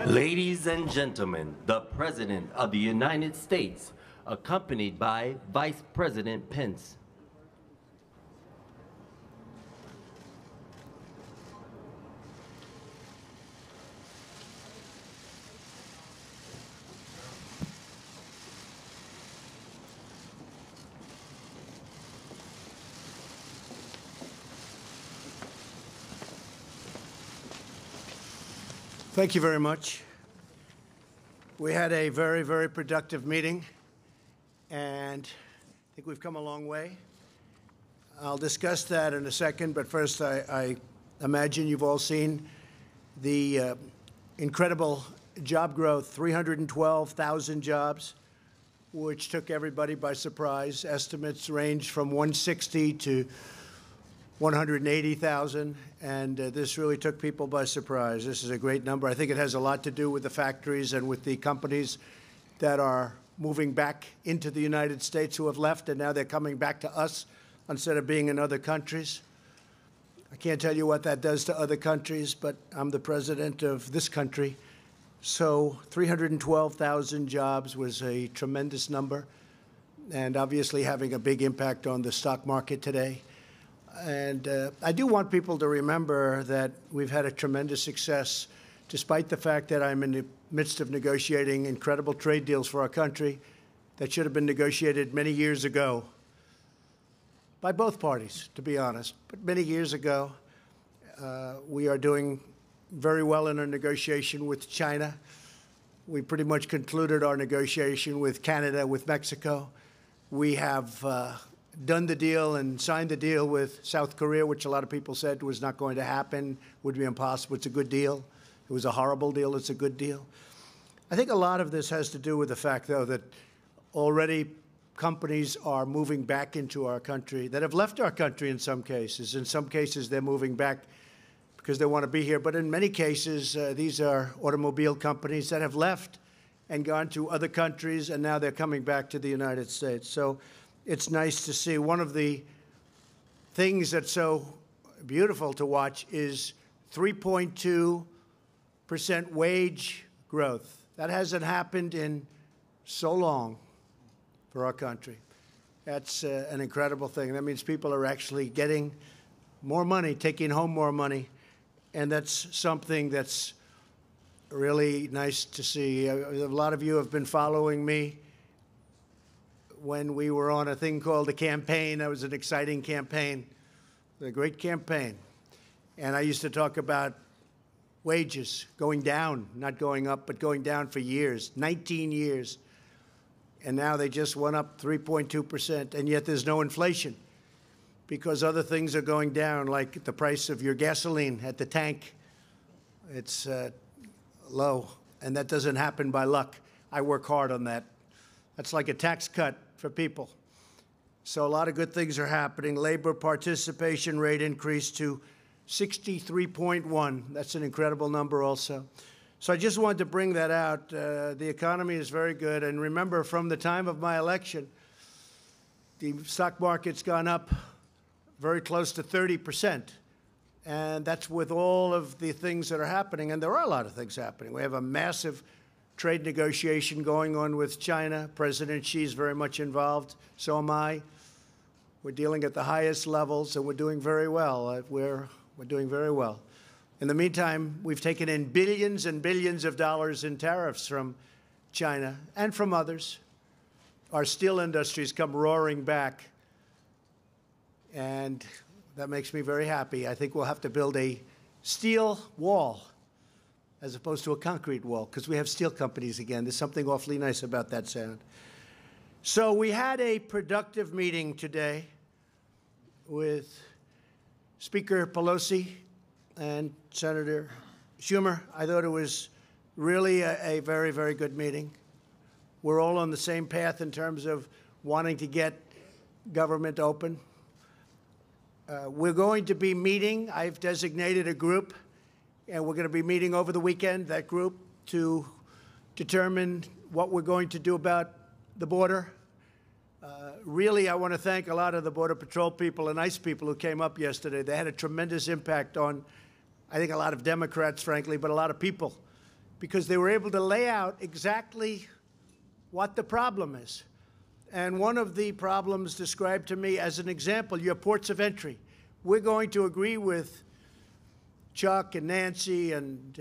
Ladies and gentlemen, the President of the United States, accompanied by Vice President Pence. Thank you very much. We had a very, very productive meeting, and I think we've come a long way. I'll discuss that in a second, but first I imagine you've all seen the incredible job growth, 312,000 jobs, which took everybody by surprise. Estimates range from 160 to 180,000, and this really took people by surprise. This is a great number. I think it has a lot to do with the factories and with the companies that are moving back into the United States who have left, and now they're coming back to us instead of being in other countries. I can't tell you what that does to other countries, but I'm the president of this country. So 312,000 jobs was a tremendous number, and obviously having a big impact on the stock market today. And I do want people to remember that we've had a tremendous success, despite the fact that I'm in the midst of negotiating incredible trade deals for our country that should have been negotiated many years ago by both parties, to be honest. But many years ago, we are doing very well in our negotiation with China. We pretty much concluded our negotiation with Canada, with Mexico. We have done the deal and signed the deal with South Korea, which a lot of people said was not going to happen, would be impossible. It's a good deal. It was a horrible deal. It's a good deal. I think a lot of this has to do with the fact, though, that already companies are moving back into our country that have left our country in some cases. In some cases, they're moving back because they want to be here. But in many cases, these are automobile companies that have left and gone to other countries, and now they're coming back to the United States. So it's nice to see. One of the things that's so beautiful to watch is 3.2% wage growth. That hasn't happened in so long for our country. That's an incredible thing. That means people are actually getting more money, taking home more money, and that's something that's really nice to see. A lot of you have been following me when we were on a thing called a campaign. That was an exciting campaign, a great campaign. And I used to talk about wages going down, not going up, but going down for years, 19 years. And now they just went up 3.2%, and yet there's no inflation because other things are going down, like the price of your gasoline at the tank. It's low, and that doesn't happen by luck. I work hard on that. That's like a tax cut for people. So a lot of good things are happening. Labor participation rate increased to 63.1. That's an incredible number also. So I just wanted to bring that out. The economy is very good. And remember, from the time of my election, the stock market's gone up very close to 30%. And that's with all of the things that are happening. And there are a lot of things happening. We have a massive trade negotiation going on with China. President Xi is very much involved. So am I. We're dealing at the highest levels, and we're doing very well. We're doing very well. In the meantime, we've taken in billions and billions of dollars in tariffs from China and from others. Our steel industry's come roaring back, and that makes me very happy. I think we'll have to build a steel wall as opposed to a concrete wall, because we have steel companies again. There's something awfully nice about that sound. So we had a productive meeting today with Speaker Pelosi and Senator Schumer. I thought it was really a very, very good meeting. We're all on the same path in terms of wanting to get government open. We're going to be meeting. I've designated a group, and we're going to be meeting over the weekend, that group, to determine what we're going to do about the border. Really, I want to thank a lot of the Border Patrol people and ICE people who came up yesterday. They had a tremendous impact on I think a lot of Democrats, frankly, but a lot of people, because they were able to lay out exactly what the problem is. And one of the problems described to me as an example, your ports of entry. We're going to agree with Chuck and Nancy and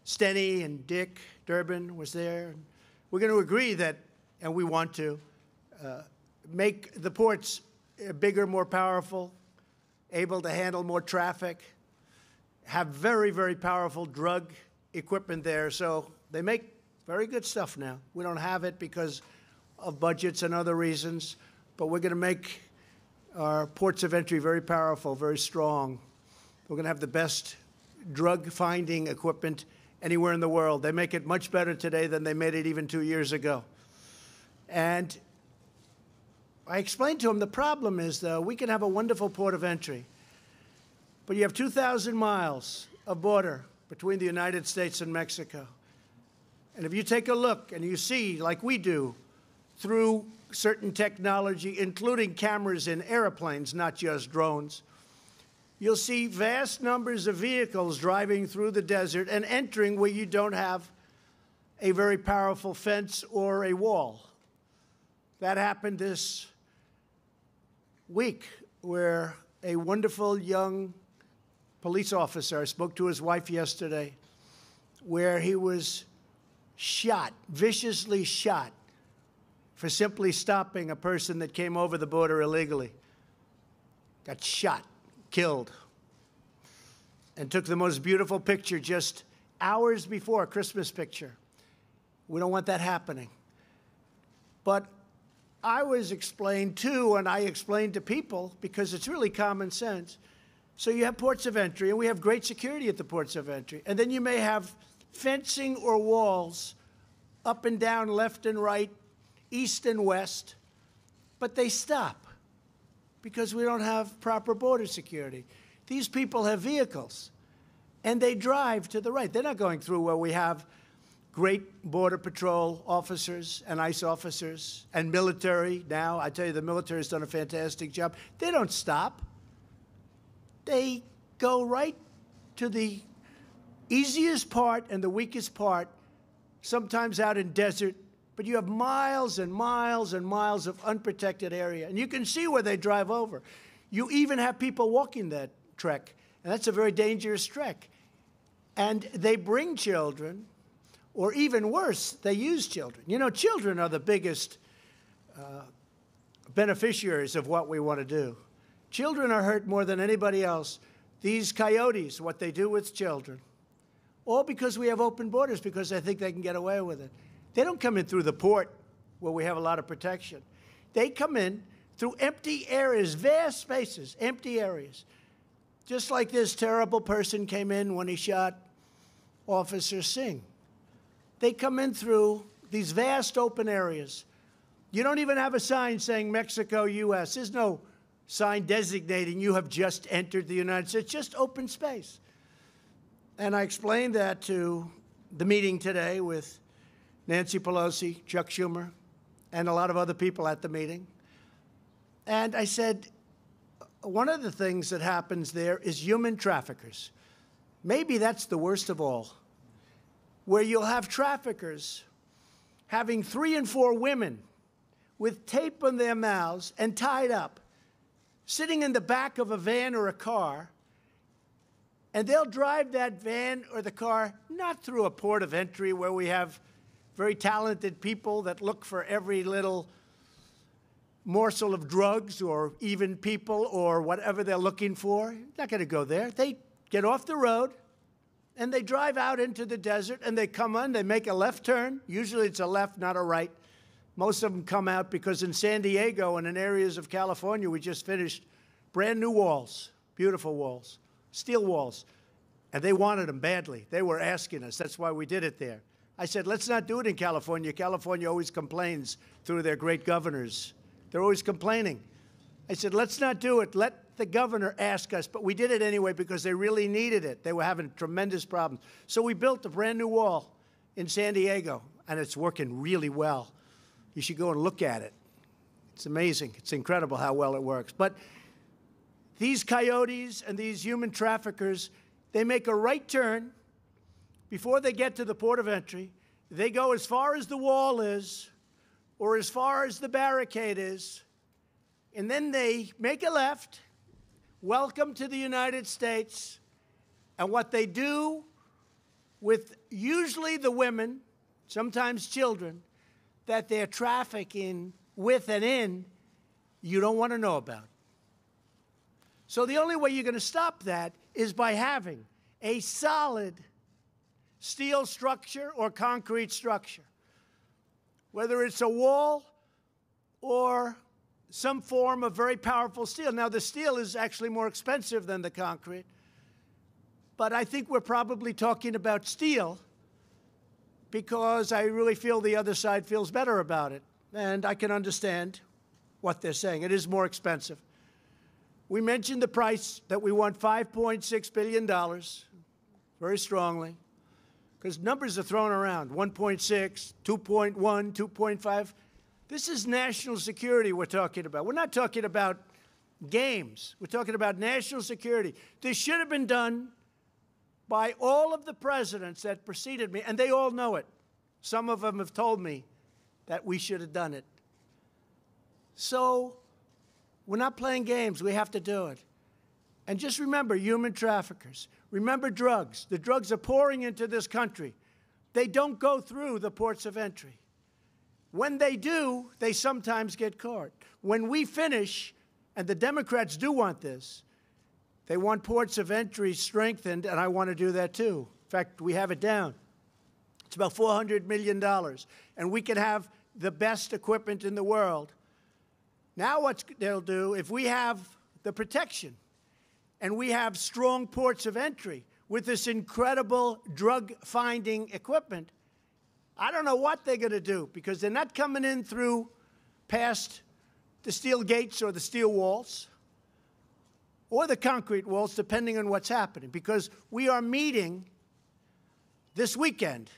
Steny and Dick Durbin was there. We're going to agree that, and we want to, make the ports bigger, more powerful, able to handle more traffic, have very, very powerful drug equipment there. So they make very good stuff now. We don't have it because of budgets and other reasons, but we're going to make our ports of entry very powerful, very strong. We're going to have the best drug-finding equipment anywhere in the world. They make it much better today than they made it even 2 years ago. And I explained to him the problem is, though, we can have a wonderful port of entry, but you have 2,000 miles of border between the United States and Mexico. And if you take a look and you see, like we do, through certain technology, including cameras in airplanes, not just drones, you'll see vast numbers of vehicles driving through the desert and entering where you don't have a very powerful fence or a wall. That happened this week, where a wonderful young police officer, I spoke to his wife yesterday, where he was shot, viciously shot, for simply stopping a person that came over the border illegally. Got shot, killed, and took the most beautiful picture just hours before, a Christmas picture. We don't want that happening. But I was explained to, and I explained to people, because it's really common sense. So you have ports of entry, and we have great security at the ports of entry. And then you may have fencing or walls up and down, left and right, east and west, but they stop because we don't have proper border security. These people have vehicles, and they drive to the right. They're not going through where we have great Border Patrol officers and ICE officers and military now. I tell you, the military has done a fantastic job. They don't stop. They go right to the easiest part and the weakest part, sometimes out in desert, but you have miles and miles and miles of unprotected area. And you can see where they drive over. You even have people walking that trek, and that's a very dangerous trek. And they bring children, or even worse, they use children. You know, children are the biggest beneficiaries of what we want to do. Children are hurt more than anybody else. These coyotes, what they do with children, all because we have open borders, because they think they can get away with it. They don't come in through the port where we have a lot of protection. They come in through empty areas, vast spaces, empty areas. Just like this terrible person came in when he shot Officer Singh. They come in through these vast open areas. You don't even have a sign saying Mexico, U.S. There's no sign designating you have just entered the United States, just open space. And I explained that to the meeting today with Nancy Pelosi, Chuck Schumer, and a lot of other people at the meeting. And I said, one of the things that happens there is human traffickers. Maybe that's the worst of all, where you'll have traffickers having 3 and 4 women with tape on their mouths and tied up, sitting in the back of a van or a car, and they'll drive that van or the car not through a port of entry where we have very talented people that look for every little morsel of drugs or even people or whatever they're looking for. They're not going to go there. They get off the road, and they drive out into the desert, and they come on, they make a left turn. Usually it's a left, not a right. Most of them come out because in San Diego and in areas of California, we just finished brand new walls, beautiful walls, steel walls. And they wanted them badly. They were asking us. That's why we did it there. I said, let's not do it in California. California always complains through their great governors. They're always complaining. I said, let's not do it. Let the governor ask us. But we did it anyway because they really needed it. They were having tremendous problems. So we built a brand new wall in San Diego, and it's working really well. You should go and look at it. It's amazing. It's incredible how well it works. But these coyotes and these human traffickers, They make a right turn before they get to the port of entry. They go as far as the wall is or as far as the barricade is, and then they make a left, welcome to the United States, and what they do with usually the women, sometimes children, that they're trafficking with and in, you don't want to know about. So the only way you're going to stop that is by having a solid steel structure or concrete structure, whether it's a wall or some form of very powerful steel. Now, the steel is actually more expensive than the concrete, but I think we're probably talking about steel because I really feel the other side feels better about it, and I can understand what they're saying. It is more expensive. We mentioned the price, that we want $5.6 billion, very strongly, because numbers are thrown around, 1.6, 2.1, 2.5. This is national security we're talking about. We're not talking about games. We're talking about national security. This should have been done by all of the presidents that preceded me, and they all know it. Some of them have told me that we should have done it. So we're not playing games. We have to do it. And just remember, human traffickers. Remember drugs. The drugs are pouring into this country. They don't go through the ports of entry. When they do, they sometimes get caught. When we finish, and the Democrats do want this, they want ports of entry strengthened, and I want to do that too. In fact, we have it down. It's about $400 million, and we can have the best equipment in the world. Now what they'll do, if we have the protection and we have strong ports of entry with this incredible drug-finding equipment, I don't know what they're going to do, because they're not coming in through past the steel gates or the steel walls or the concrete walls, depending on what's happening, because we are meeting this weekend.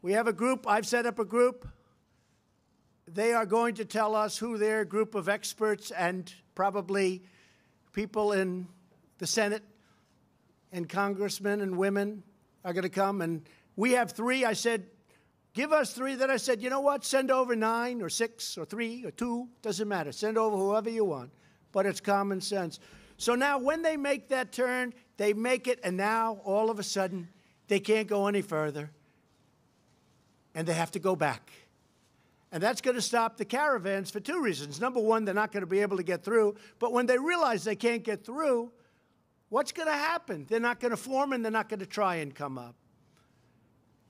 We have a group. I've set up a group. They are going to tell us who their group of experts and probably people in the Senate and congressmen and women are going to come. And we have 3. I said, give us 3. Then I said, you know what? Send over 9 or 6 or 3 or 2. Doesn't matter. Send over whoever you want. But it's common sense. So now when they make that turn, they make it, and now all of a sudden they can't go any further, and they have to go back. And that's going to stop the caravans for 2 reasons. Number one, they're not going to be able to get through. But when they realize they can't get through, what's going to happen? They're not going to form, and they're not going to try and come up.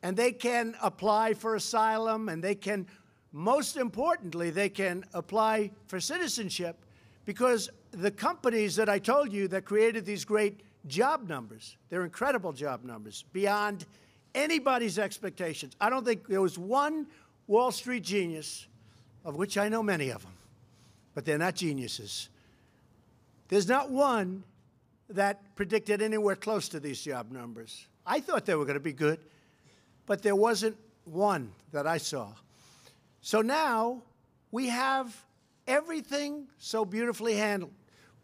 And they can apply for asylum, and they can, most importantly, they can apply for citizenship, because the companies that I told you that created these great job numbers, they're incredible job numbers, beyond anybody's expectations. I don't think there was one Wall Street genius, of which I know many of them, but they're not geniuses. There's not one that predicted anywhere close to these job numbers. I thought they were going to be good, but there wasn't one that I saw. So now we have everything so beautifully handled.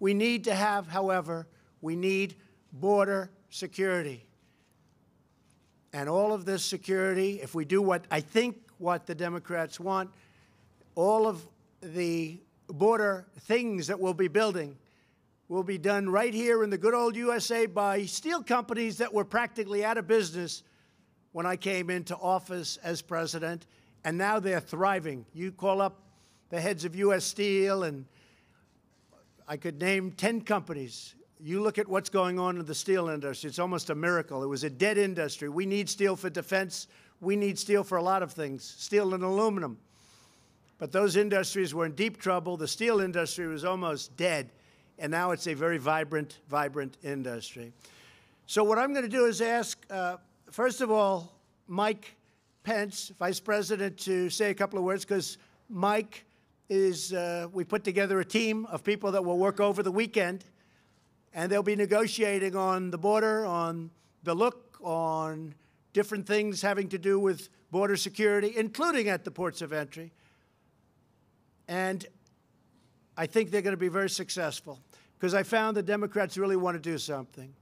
We need to have, however, we need border security. And all of this security, if we do what I think what the Democrats want, all of the border things that we'll be building will be done right here in the good old USA by steel companies that were practically out of business when I came into office as president, and now they're thriving. You call up the heads of U.S. Steel, and I could name 10 companies. You look at what's going on in the steel industry. It's almost a miracle. It was a dead industry. We need steel for defense. We need steel for a lot of things, steel and aluminum. But those industries were in deep trouble. The steel industry was almost dead, and now it's a very vibrant, vibrant industry. So what I'm going to do is ask, first of all, Mike Pence, Vice President, to say a couple of words, because Mike is, we put together a team of people that will work over the weekend, and they'll be negotiating on the border, on the look, on different things having to do with border security, including at the ports of entry. And I think they're going to be very successful, because I found the Democrats really want to do something.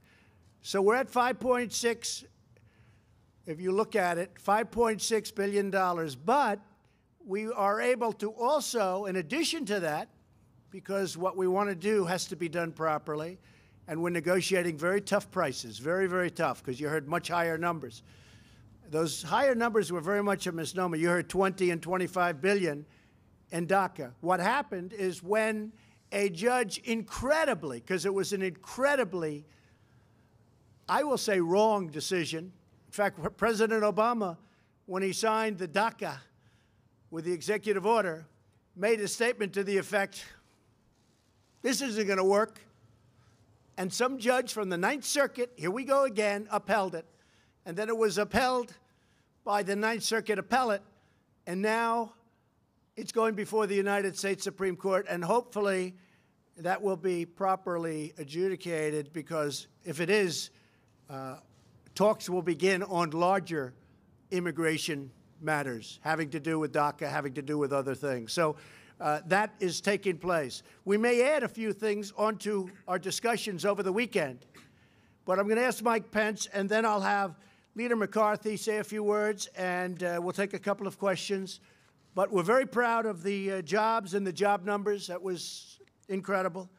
So we're at 5.6, if you look at it, $5.6 billion. But we are able to also, in addition to that, because what we want to do has to be done properly, and we're negotiating very tough prices, very, very tough, because you heard much higher numbers. Those higher numbers were very much a misnomer. You heard 20 and 25 billion in DACA. What happened is when a judge incredibly, because it was an incredibly, I will say, wrong decision. In fact, President Obama, when he signed the DACA with the executive order, made a statement to the effect, this isn't going to work. And some judge from the Ninth Circuit, here we go again, upheld it. And then it was upheld by the Ninth Circuit appellate. And now it's going before the United States Supreme Court. And hopefully that will be properly adjudicated, because if it is, talks will begin on larger immigration matters having to do with DACA, having to do with other things. So that is taking place. We may add a few things onto our discussions over the weekend, but I'm going to ask Mike Pence, and then I'll have Leader McCarthy say a few words, and we'll take a couple of questions. But we're very proud of the jobs and the job numbers. That was incredible.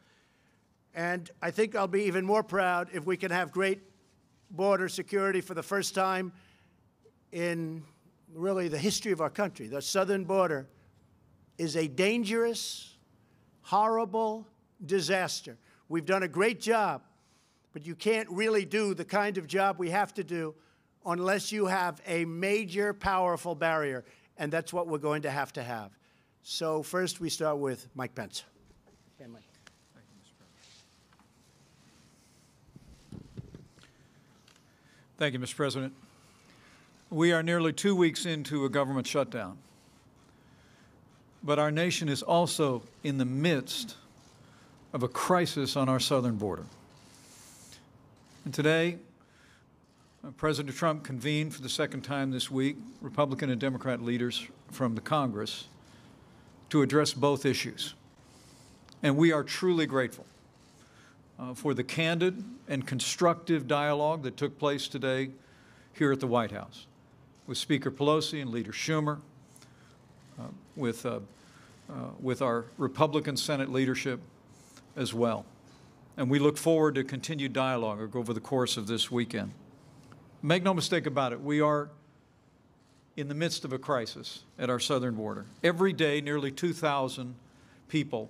And I think I'll be even more proud if we can have great border security for the first time in really the history of our country. The southern border is a dangerous, horrible disaster. We've done a great job, but you can't really do the kind of job we have to do unless you have a major, powerful barrier, and that's what we're going to have. So first we start with Mike Pence. Okay, Mike. Thank you, Mr. President. We are nearly 2 weeks into a government shutdown, but our nation is also in the midst of a crisis on our southern border. And today, President Trump convened for the second time this week Republican and Democrat leaders from the Congress to address both issues. And we are truly grateful for the candid and constructive dialogue that took place today here at the White House with Speaker Pelosi and Leader Schumer, with our Republican Senate leadership as well. And we look forward to continued dialogue over the course of this weekend. Make no mistake about it, we are in the midst of a crisis at our southern border. Every day, nearly 2,000 people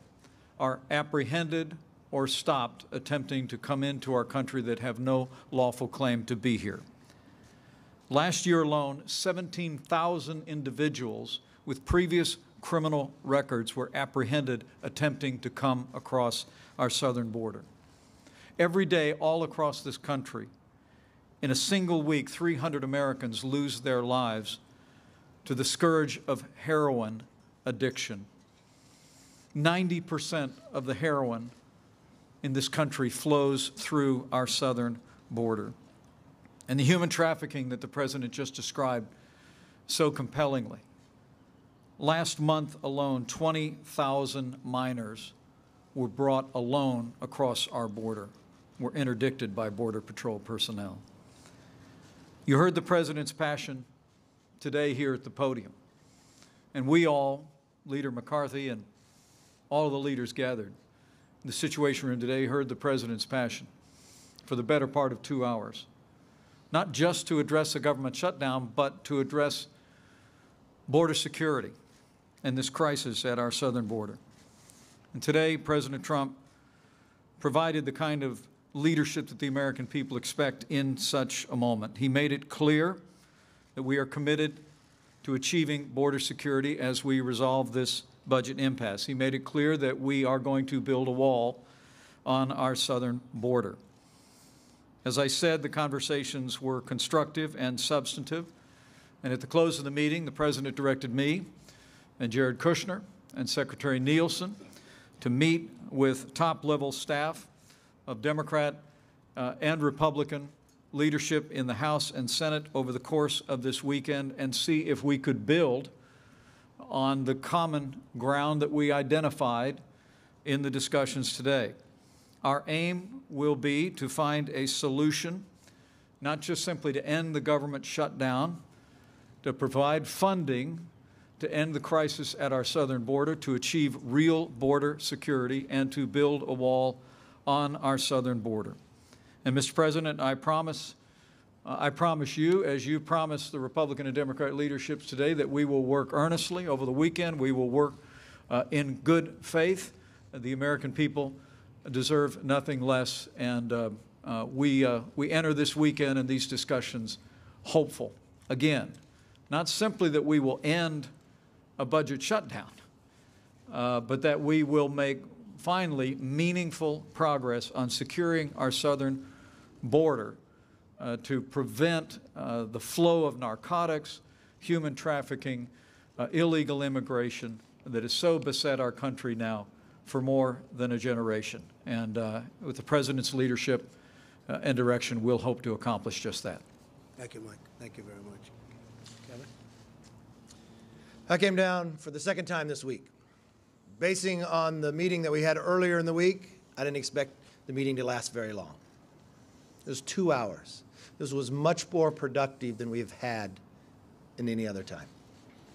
are apprehended or stopped attempting to come into our country that have no lawful claim to be here. Last year alone, 17,000 individuals with previous criminal records were apprehended attempting to come across our southern border. Every day, all across this country, in a single week, 300 Americans lose their lives to the scourge of heroin addiction. 90% of the heroin in this country flows through our southern border. And the human trafficking that the President just described so compellingly. Last month alone, 20,000 minors were brought alone across our border, were interdicted by Border Patrol personnel. You heard the President's passion today here at the podium. And we all, Leader McCarthy and all of the leaders gathered in the Situation Room today, heard the President's passion for the better part of 2 hours. Not just to address a government shutdown, but to address border security and this crisis at our southern border. And today, President Trump provided the kind of leadership that the American people expect in such a moment. He made it clear that we are committed to achieving border security as we resolve this budget impasse. He made it clear that we are going to build a wall on our southern border. As I said, the conversations were constructive and substantive, and at the close of the meeting, the President directed me and Jared Kushner and Secretary Nielsen to meet with top-level staff of Democrat and Republican leadership in the House and Senate over the course of this weekend and see if we could build on the common ground that we identified in the discussions today. Our aim will be to find a solution not just simply to end the government shutdown, to provide funding to end the crisis at our southern border, to achieve real border security, and to build a wall on our southern border. And Mr. President, I promise you, as you promised the Republican and Democrat leaderships today, that we will work earnestly over the weekend. We will work in good faith. The American people deserve nothing less, and we enter this weekend and these discussions hopeful. Again, not simply that we will end a budget shutdown, but that we will make finally meaningful progress on securing our southern border to prevent the flow of narcotics, human trafficking, illegal immigration that has so beset our country now for more than a generation. And with the President's leadership and direction, we'll hope to accomplish just that. Thank you, Mike. Thank you very much. Kevin? I came down for the second time this week. Basing on the meeting that we had earlier in the week, I didn't expect the meeting to last very long. It was 2 hours. This was much more productive than we've had in any other time.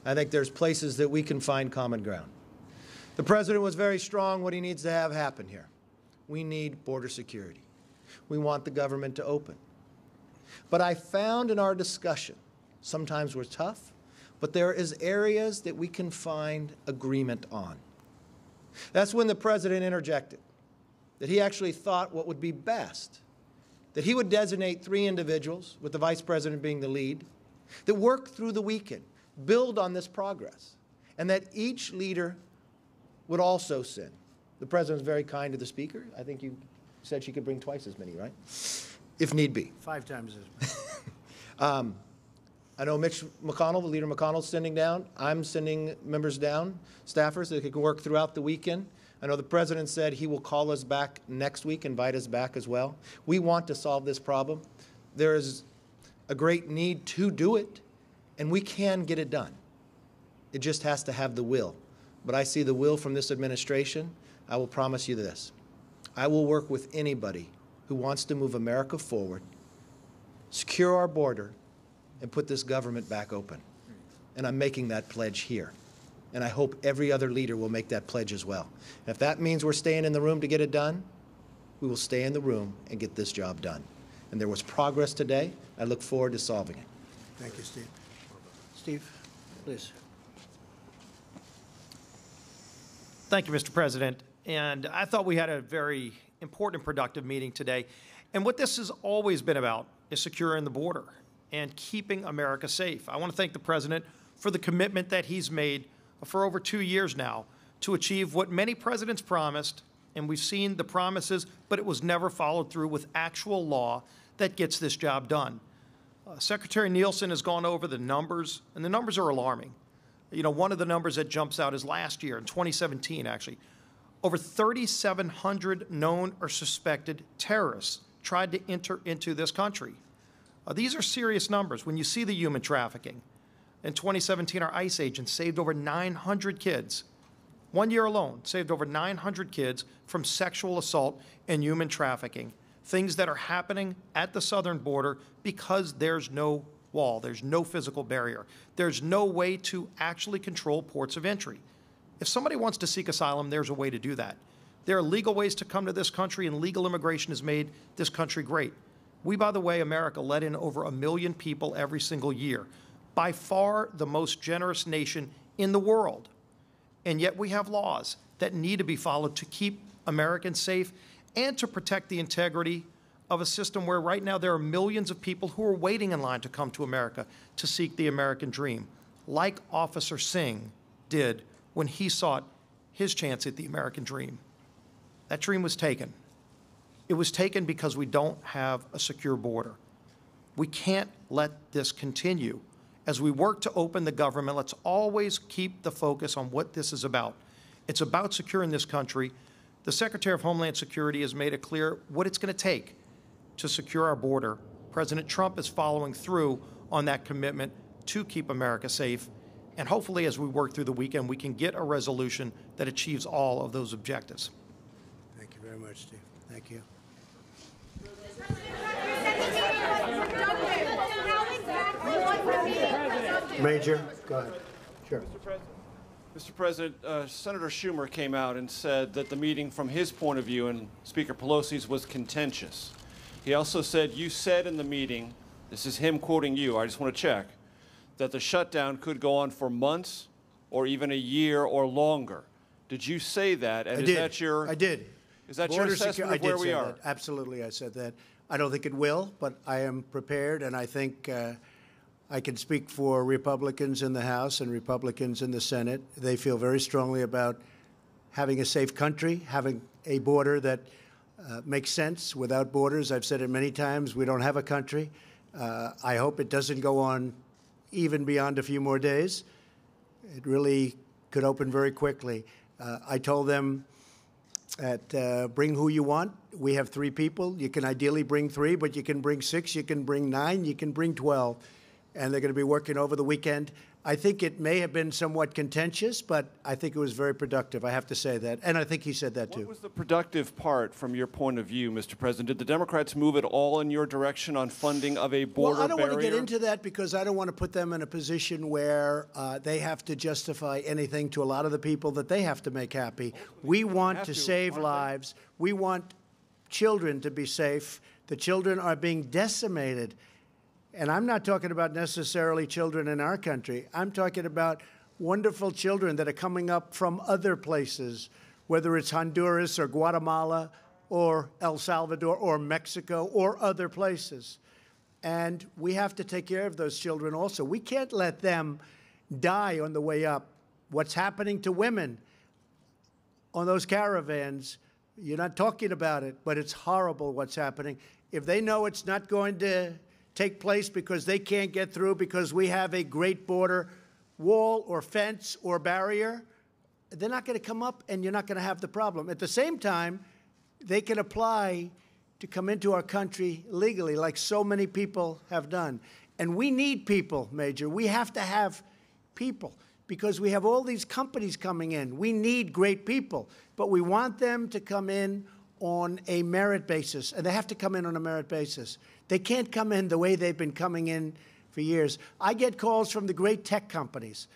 I think there's places that we can find common ground. The President was very strong what he needs to have happen here. We need border security. We want the government to open. But I found in our discussion, sometimes we're tough, but there is areas that we can find agreement on. That's when the President interjected, that he actually thought what would be best, that he would designate 3 individuals, with the Vice President being the lead, that work through the weekend, build on this progress, and that each leader would also send. The President was very kind to the Speaker. I think you said she could bring twice as many, right? If need be. 5 times as many. I know Mitch McConnell, the leader McConnell's sending down. I'm sending members down, staffers that can work throughout the weekend. I know the President said he will call us back next week, invite us back as well. We want to solve this problem. There is a great need to do it, and we can get it done. It just has to have the will. But I see the will from this administration. I will promise you this. I will work with anybody who wants to move America forward, secure our border, and put this government back open. And I'm making that pledge here. And I hope every other leader will make that pledge as well. And if that means we're staying in the room to get it done, we will stay in the room and get this job done. And there was progress today. I look forward to solving it. Thank you, Steve. Steve, please. Thank you, Mr. President. And I thought we had a very important and productive meeting today. And what this has always been about is securing the border and keeping America safe. I want to thank the President for the commitment that he's made for over 2 years now to achieve what many presidents promised, and we've seen the promises, but it was never followed through with actual law that gets this job done. Secretary Nielsen has gone over the numbers, and the numbers are alarming. You know, one of the numbers that jumps out is last year, in 2017 actually, over 3,700 known or suspected terrorists tried to enter into this country. These are serious numbers. When you see the human trafficking, in 2017, our ICE agents saved over 900 kids. 1 year alone, saved over 900 kids from sexual assault and human trafficking, things that are happening at the southern border because there's no wall, there's no physical barrier, there's no way to actually control ports of entry. If somebody wants to seek asylum, there's a way to do that. There are legal ways to come to this country, and legal immigration has made this country great. We, by the way, America, let in over 1 million people every single year. By far the most generous nation in the world. And yet we have laws that need to be followed to keep Americans safe and to protect the integrity of a system where right now there are millions of people who are waiting in line to come to America to seek the American dream, like Officer Singh did when he sought his chance at the American dream. That dream was taken. It was taken because we don't have a secure border. We can't let this continue. As we work to open the government, let's always keep the focus on what this is about. It's about securing this country. The Secretary of Homeland Security has made it clear what it's going to take to secure our border. President Trump is following through on that commitment to keep America safe. And hopefully, as we work through the weekend, we can get a resolution that achieves all of those objectives. Thank you very much, Steve. Thank you. Major, go ahead. Sure. Mr. President, Senator Schumer came out and said that the meeting from his point of view and Speaker Pelosi's was contentious. He also said, you said in the meeting, this is him quoting you, I just want to check, that the shutdown could go on for months or even a year or longer. Did you say that? And I did. Is that your assessment of where we are? That. Absolutely, I said that. I don't think it will, but I am prepared, and I think I can speak for Republicans in the House and Republicans in the Senate. They feel very strongly about having a safe country, having a border that makes sense. Without borders, I've said it many times, we don't have a country. I hope it doesn't go on even beyond a few more days. It really could open very quickly. I told them that bring who you want. We have 3 people. You can ideally bring 3, but you can bring 6, you can bring 9, you can bring 12. And they're going to be working over the weekend. I think it may have been somewhat contentious, but I think it was very productive. I have to say that. And I think he said that, too. What was the productive part from your point of view, Mr. President? Did the Democrats move at all in your direction on funding of a border barrier? Well, I don't want to get into that because I don't want to put them in a position where they have to justify anything to a lot of the people that they have to make happy. We want to save lives. We want children to be safe. The children are being decimated. And I'm not talking about necessarily children in our country. I'm talking about wonderful children that are coming up from other places, whether it's Honduras or Guatemala or El Salvador or Mexico or other places. And we have to take care of those children also. We can't let them die on the way up. What's happening to women on those caravans, you're not talking about it, but it's horrible what's happening. If they know it's not going to take place because they can't get through because we have a great border wall or fence or barrier, they're not going to come up and you're not going to have the problem. At the same time, they can apply to come into our country legally like so many people have done. And we need people, Major. We have to have people because we have all these companies coming in. We need great people, but we want them to come in on a merit basis, and they have to come in on a merit basis. They can't come in the way they've been coming in for years. I get calls from the great tech companies,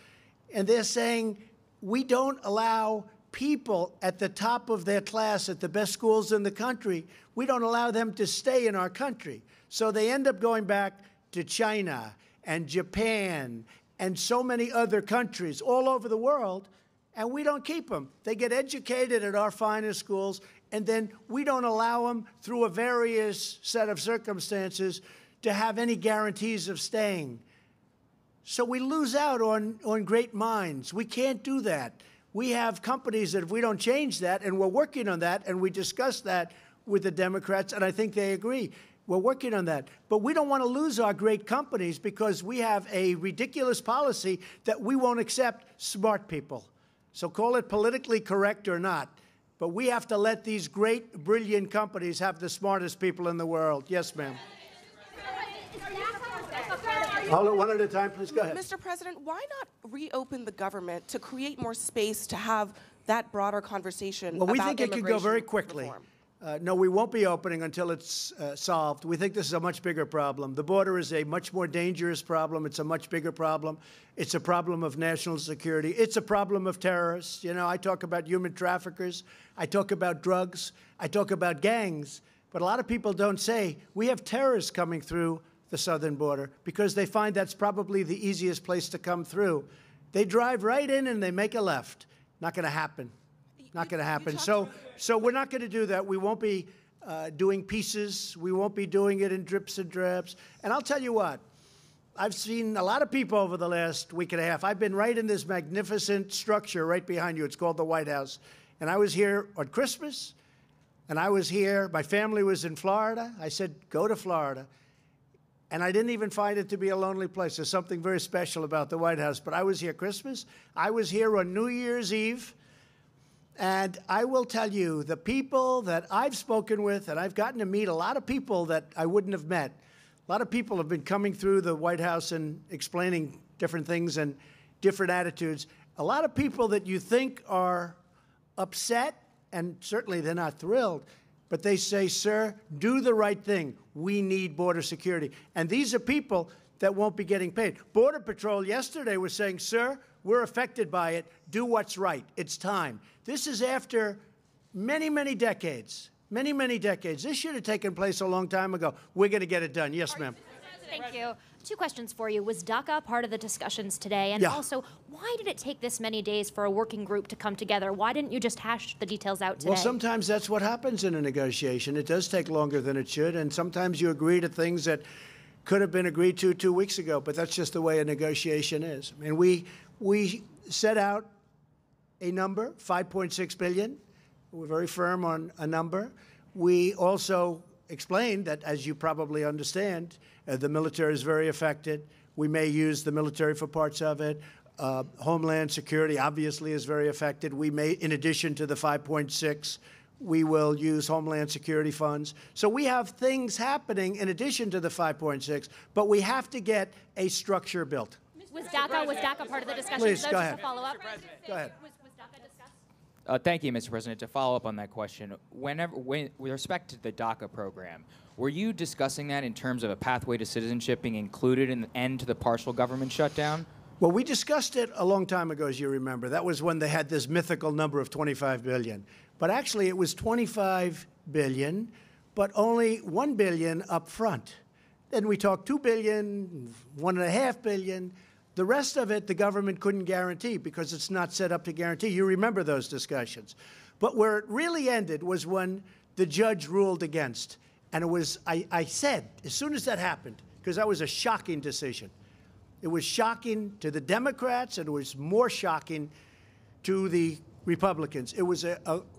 and they're saying, we don't allow people at the top of their class at the best schools in the country, we don't allow them to stay in our country. So they end up going back to China and Japan and so many other countries all over the world, and we don't keep them. They get educated at our finest schools, and then we don't allow them through a various set of circumstances to have any guarantees of staying. So we lose out on great minds. We can't do that. We have companies that if we don't change that, and we're working on that, and we discussed that with the Democrats, and I think they agree. We're working on that. But we don't want to lose our great companies because we have a ridiculous policy that we won't accept smart people. So call it politically correct or not. But we have to let these great, brilliant companies have the smartest people in the world. Yes, ma'am. Hold it one at a time, please. Go ahead. Mr. President, why not reopen the government to create more space to have that broader conversation about immigration? Well, we think it could go very quickly. Reform? No, we won't be opening until it's solved. We think this is a much bigger problem. The border is a much more dangerous problem. It's a much bigger problem. It's a problem of national security. It's a problem of terrorists. You know, I talk about human traffickers. I talk about drugs. I talk about gangs. But a lot of people don't say we have terrorists coming through the southern border because they find that's probably the easiest place to come through. They drive right in and they make a left. Not going to happen. Not going to happen. So we're not going to do that. We won't be doing pieces. We won't be doing it in drips and drabs. And I'll tell you what, I've seen a lot of people over the last week and a half. I've been right in this magnificent structure right behind you. It's called the White House. And I was here on Christmas, and I was here. My family was in Florida. I said, go to Florida. And I didn't even find it to be a lonely place. There's something very special about the White House. But I was here Christmas. I was here on New Year's Eve. And I will tell you, the people that I've spoken with, and I've gotten to meet a lot of people that I wouldn't have met. A lot of people have been coming through the White House and explaining different things and different attitudes. A lot of people that you think are upset, and certainly they're not thrilled, but they say, sir, do the right thing. We need border security. And these are people that won't be getting paid. Border Patrol yesterday was saying, sir, we're affected by it. Do what's right. It's time. This is after many, many decades. Many, many decades. This should have taken place a long time ago. We're going to get it done. Yes, ma'am. Thank you. Two questions for you. Was DACA part of the discussions today? And also, why did it take this many days for a working group to come together? Why didn't you just hash the details out today? Well, sometimes that's what happens in a negotiation. It does take longer than it should, and sometimes you agree to things that could have been agreed to 2 weeks ago, but that's just the way a negotiation is. I mean, we set out a number, $5.6 billion. We're very firm on a number. We also explained that, as you probably understand, the military is very affected. We may use the military for parts of it. Homeland Security obviously is very affected. We may, in addition to the 5.6, we will use Homeland Security funds. So we have things happening in addition to the 5.6, but we have to get a structure built. Was DACA part of the discussion? Please, so go just ahead. to follow up. Go ahead. Was DACA discussed? Thank you, Mr. President. To follow up on that question, with respect to the DACA program, were you discussing that in terms of a pathway to citizenship being included in the end to the partial government shutdown? Well, we discussed it a long time ago, as you remember. That was when they had this mythical number of $25 billion. But actually, it was $25 billion, but only $1 billion up front. Then we talked $2 billion, $1.5 billion. The rest of it, the government couldn't guarantee because it's not set up to guarantee. You remember those discussions. But where it really ended was when the judge ruled against. And it was, I said, as soon as that happened, because that was a shocking decision. It was shocking to the Democrats, and it was more shocking to the Republicans. It was an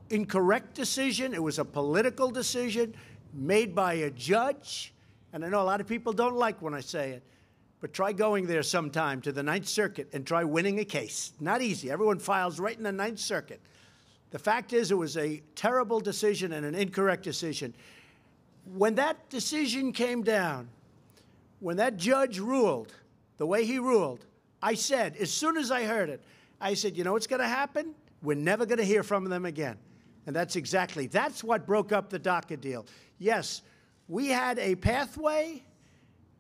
incorrect decision. It was a political decision made by a judge. And I know a lot of people don't like when I say it. But try going there sometime to the Ninth Circuit and try winning a case. Not easy. Everyone files right in the Ninth Circuit. The fact is, it was a terrible decision and an incorrect decision. When that decision came down, when that judge ruled the way he ruled, I said, as soon as I heard it, I said, you know what's going to happen? We're never going to hear from them again. And that's what broke up the DACA deal. Yes, we had a pathway.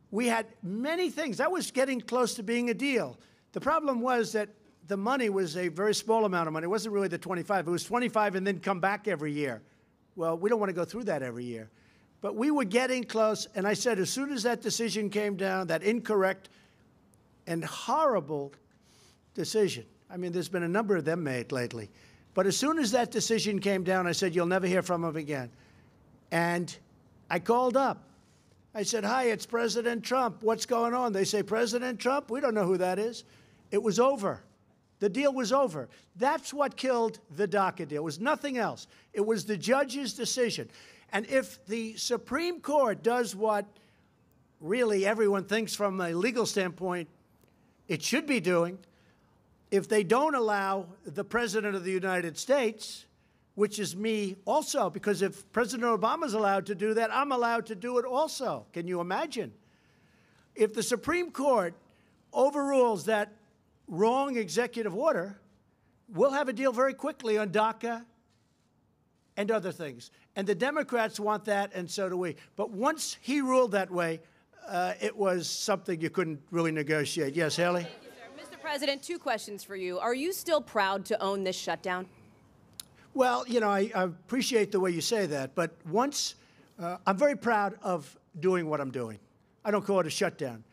We had many things. That was getting close to being a deal. The problem was that the money was a very small amount of money. It wasn't really the 25. It was 25 and then come back every year. Well, we don't want to go through that every year. But we were getting close, and I said as soon as that decision came down, that incorrect and horrible decision, I mean, there's been a number of them made lately, but as soon as that decision came down, I said, you'll never hear from them again. And I called up. I said, hi, it's President Trump. What's going on? They say, President Trump? We don't know who that is. It was over. The deal was over. That's what killed the DACA deal. It was nothing else. It was the judge's decision. And if the Supreme Court does what really everyone thinks from a legal standpoint it should be doing, if they don't allow the President of the United States, which is me also, because if President Obama is allowed to do that, I'm allowed to do it also. Can you imagine? If the Supreme Court overrules that wrong executive order, we'll have a deal very quickly on DACA and other things. And the Democrats want that, and so do we. But once he ruled that way, it was something you couldn't really negotiate. Yes, Haley? Thank you, sir. Mr. President, two questions for you. Are you still proud to own this shutdown? Well, you know, I appreciate the way you say that, but I'm very proud of doing what I'm doing. I don't call it a shutdown.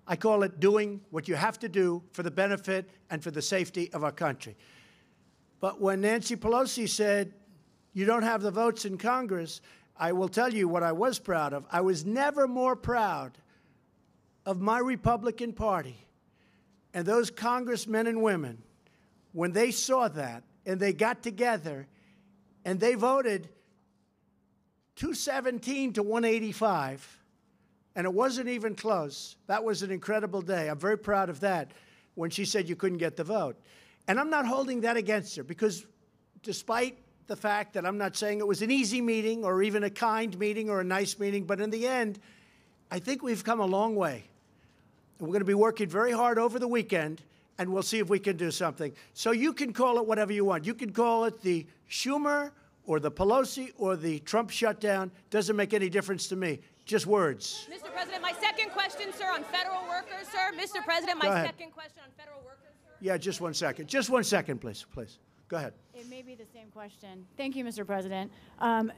I call it doing what you have to do for the benefit and for the safety of our country. But when Nancy Pelosi said, you don't have the votes in Congress, I will tell you what I was proud of. I was never more proud of my Republican Party and those congressmen and women when they saw that and they got together and they voted 217 to 185, and it wasn't even close. That was an incredible day. I'm very proud of that when she said you couldn't get the vote. And I'm not holding that against her because despite the fact that I'm not saying it was an easy meeting or even a kind meeting or a nice meeting, but in the end, I think we've come a long way. And we're going to be working very hard over the weekend, and we'll see if we can do something. So you can call it whatever you want. You can call it the Schumer or the Pelosi or the Trump shutdown. Doesn't make any difference to me. Just words. Mr. President, my second question, sir, on federal workers, sir. Mr. President, my second question on federal workers, sir. Yeah, just 1 second. Just 1 second, please. Please. Go ahead. It may be the same question. Thank you, Mr. President.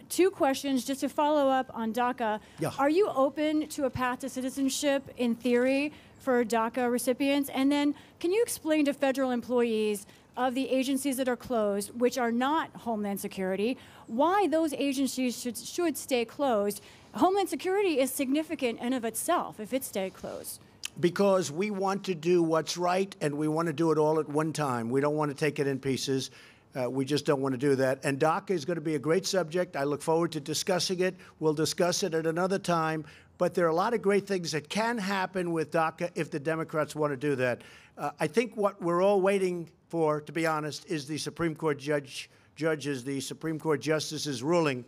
2 questions just to follow up on DACA. Yeah. Are you open to a path to citizenship in theory for DACA recipients? And then can you explain to federal employees of the agencies that are closed, which are not Homeland Security, why those agencies should stay closed? Homeland Security is significant in of itself if it stayed closed. Because we want to do what's right, and we want to do it all at one time. We don't want to take it in pieces. We just don't want to do that. And DACA is going to be a great subject. I look forward to discussing it. We'll discuss it at another time. But there are a lot of great things that can happen with DACA if the Democrats want to do that. I think what we're all waiting for, to be honest, is the Supreme Court judges, the Supreme Court justices ruling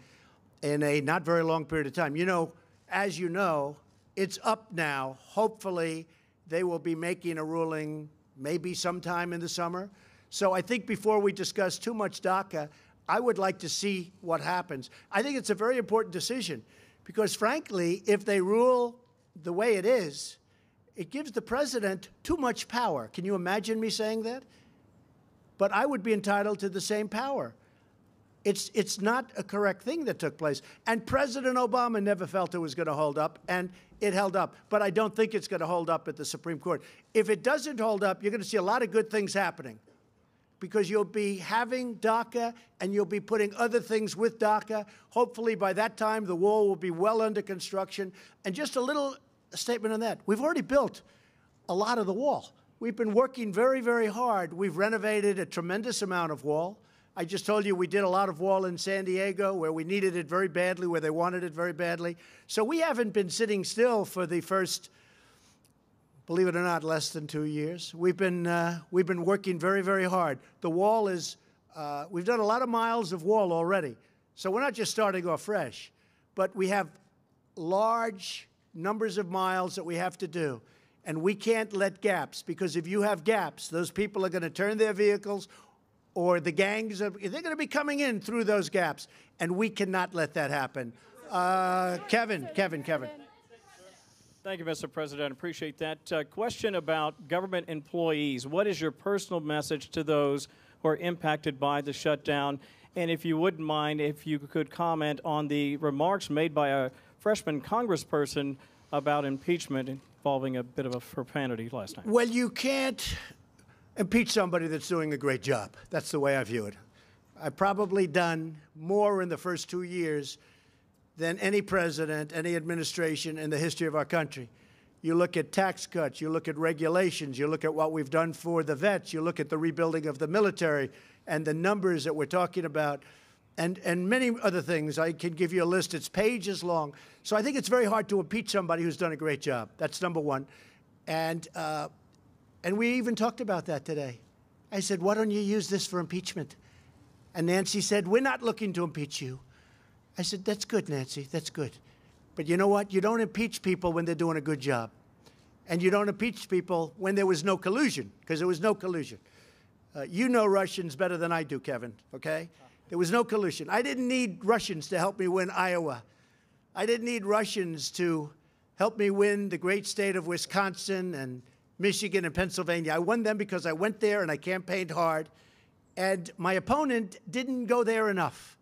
in a not very long period of time. You know, as you know, it's up now. Hopefully, they will be making a ruling maybe sometime in the summer. So I think before we discuss too much DACA, I would like to see what happens. I think it's a very important decision because, frankly, if they rule the way it is, it gives the president too much power. Can you imagine me saying that? But I would be entitled to the same power. It's not a correct thing that took place. And President Obama never felt it was going to hold up, and it held up. But I don't think it's going to hold up at the Supreme Court. If it doesn't hold up, you're going to see a lot of good things happening because you'll be having DACA and you'll be putting other things with DACA. Hopefully by that time, the wall will be well under construction. And just a little statement on that. We've already built a lot of the wall. We've been working very, very hard. We've renovated a tremendous amount of wall. I just told you we did a lot of wall in San Diego where we needed it very badly, where they wanted it very badly. So we haven't been sitting still for the first, believe it or not, less than 2 years. We've been working very, very hard. The wall is, we've done a lot of miles of wall already. So we're not just starting off fresh, but we have large numbers of miles that we have to do. And we can't let gaps, because if you have gaps, those people are going to turn their vehicles, or the gangs, they're going to be coming in through those gaps, and we cannot let that happen. Kevin. Thank you, Mr. President. I appreciate that. Question about government employees. What is your personal message to those who are impacted by the shutdown? And if you wouldn't mind, if you could comment on the remarks made by a freshman congressperson about impeachment involving a bit of a profanity last night. Well, you can't impeach somebody that's doing a great job. That's the way I view it. I've probably done more in the first 2 years than any president, any administration in the history of our country. You look at tax cuts, you look at regulations, you look at what we've done for the vets, you look at the rebuilding of the military and the numbers that we're talking about, and many other things. I can give you a list. It's pages long. So I think it's very hard to impeach somebody who's done a great job. That's number one. And we even talked about that today. I said, why don't you use this for impeachment? And Nancy said, we're not looking to impeach you. I said, that's good, Nancy, that's good. But you know what? You don't impeach people when they're doing a good job. And you don't impeach people when there was no collusion, because there was no collusion. You know Russians better than I do, Kevin, okay? There was no collusion. I didn't need Russians to help me win Iowa. I didn't need Russians to help me win the great state of Wisconsin and Michigan and Pennsylvania. I won them because I went there and I campaigned hard. And my opponent didn't go there enough.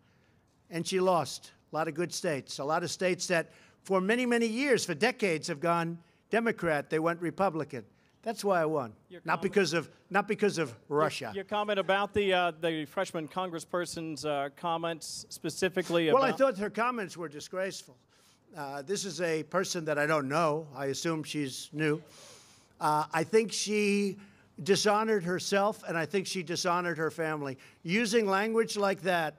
And she lost a lot of good states, a lot of states that for many, many years, for decades, have gone Democrat. They went Republican. That's why I won, not because of Russia. Your comment about the freshman congressperson's comments specifically about... Well, I thought her comments were disgraceful. This is a person that I don't know. I assume she's new. I think she dishonored herself, and I think she dishonored her family. Using language like that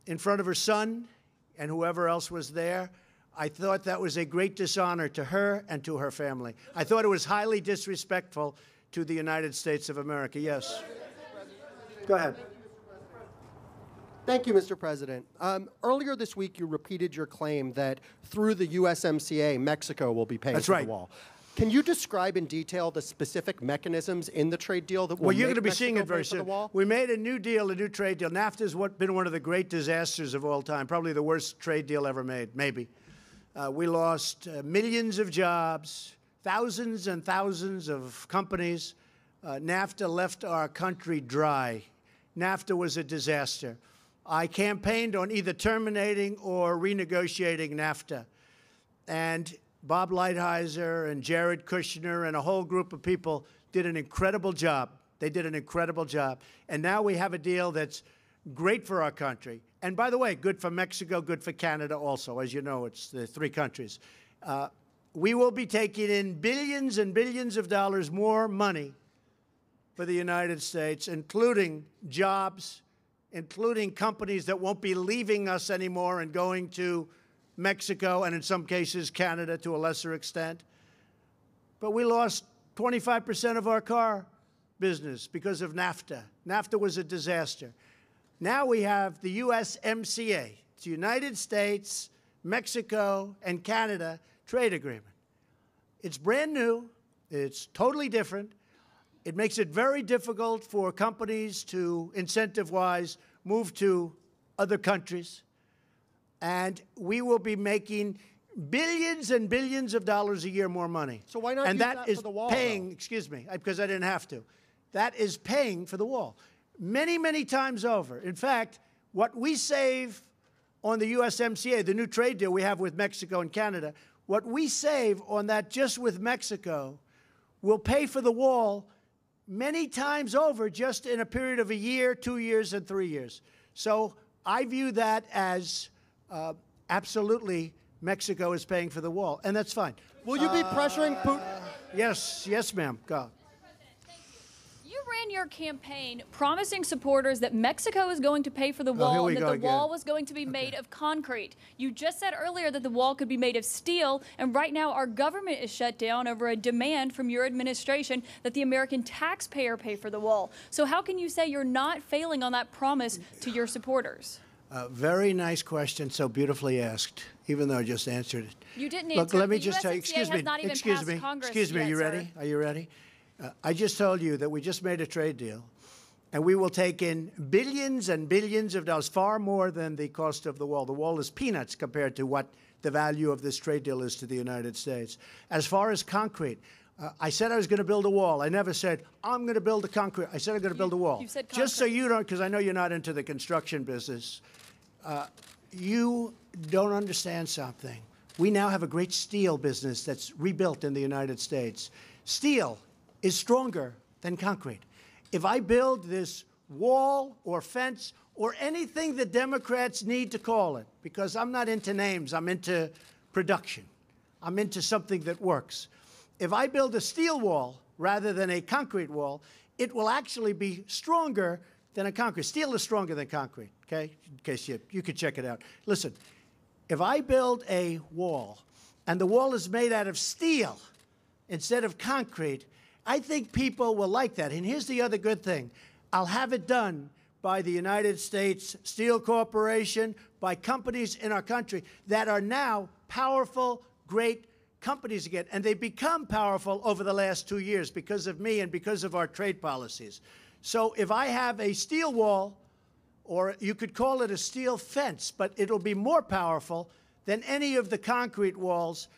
in front of her son and whoever else was there, I thought that was a great dishonor to her and to her family. I thought it was highly disrespectful to the United States of America. Yes. Go ahead. Thank you, Mr. President. Earlier this week, you repeated your claim that through the USMCA, Mexico will be paying for the wall. Can you describe in detail the specific mechanisms in the trade deal that will Well, you're make going to be Mexico seeing it pay very for the soon. wall? We made a new deal, a new trade deal. NAFTA has been one of the great disasters of all time, probably the worst trade deal ever made, maybe. We lost millions of jobs, thousands and thousands of companies. NAFTA left our country dry. NAFTA was a disaster. I campaigned on either terminating or renegotiating NAFTA. And Bob Lighthizer and Jared Kushner and a whole group of people did an incredible job. They did an incredible job. And now we have a deal that's great for our country. And by the way, good for Mexico, good for Canada also. As you know, it's the three countries. We will be taking in billions and billions of dollars more money for the United States, including jobs, including companies that won't be leaving us anymore and going to Mexico and in some cases Canada to a lesser extent. But we lost 25% of our car business because of NAFTA. NAFTA was a disaster. Now we have the USMCA. It's the United States, Mexico, and Canada trade agreement. It's brand new. It's totally different. It makes it very difficult for companies to, incentive-wise, move to other countries. And we will be making billions and billions of dollars a year more money. So why not use that for the wall, paying, though? excuse me, because I didn't have to. That is paying for the wall. Many, many times over. In fact, what we save on the USMCA, the new trade deal we have with Mexico and Canada, what we save on that just with Mexico will pay for the wall many times over just in a period of a year, 2 years, and 3 years. So I view that as absolutely Mexico is paying for the wall, and that's fine. Will you be pressuring Putin? Yes, yes, ma'am. Go. You ran your campaign promising supporters that Mexico is going to pay for the wall and that the wall was going to be made of concrete. You just said earlier that the wall could be made of steel, and right now our government is shut down over a demand from your administration that the American taxpayer pay for the wall. So how can you say you're not failing on that promise to your supporters? Very nice question, so beautifully asked, even though I just answered it. You didn't Look, answer. let me The just tell you, USMCA has not even passed Congress excuse me, yet, are you sir. ready? Are you ready? I just told you that we just made a trade deal, and we will take in billions and billions of dollars, far more than the cost of the wall. The wall is peanuts compared to what the value of this trade deal is to the United States. As far as concrete, I said I was going to build a wall. I never said, I'm going to build a concrete. I said I'm going to build a wall. You said concrete. Just so you don't, because I know you're not into the construction business, you don't understand something. We now have a great steel business that's rebuilt in the United States. Steel is stronger than concrete. If I build this wall or fence or anything the Democrats need to call it, because I'm not into names, I'm into production. I'm into something that works. If I build a steel wall rather than a concrete wall, it will actually be stronger than a concrete. Steel is stronger than concrete, okay? In case you could check it out. Listen, if I build a wall and the wall is made out of steel instead of concrete, I think people will like that. And here's the other good thing. I'll have it done by the United States Steel Corporation, by companies in our country that are now powerful, great companies again. And they become powerful over the last 2 years because of me and because of our trade policies. So if I have a steel wall, or you could call it a steel fence, but it'll be more powerful than any of the concrete walls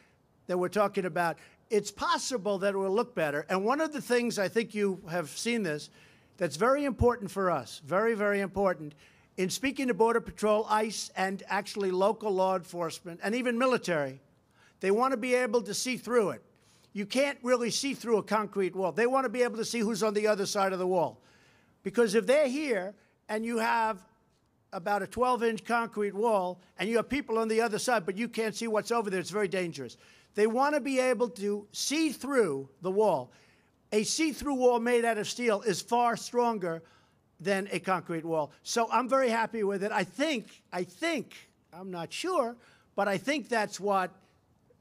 that we're talking about. It's possible that it will look better. And one of the things, I think you have seen this, that's very important for us, very, very important, in speaking to Border Patrol, ICE, and actually local law enforcement, and even military, they want to be able to see through it. You can't really see through a concrete wall. They want to be able to see who's on the other side of the wall. Because if they're here and you have about a 12-inch concrete wall and you have people on the other side, but you can't see what's over there, it's very dangerous. They want to be able to see through the wall. A see-through wall made out of steel is far stronger than a concrete wall. So I'm very happy with it. I think, I'm not sure, but I think that's what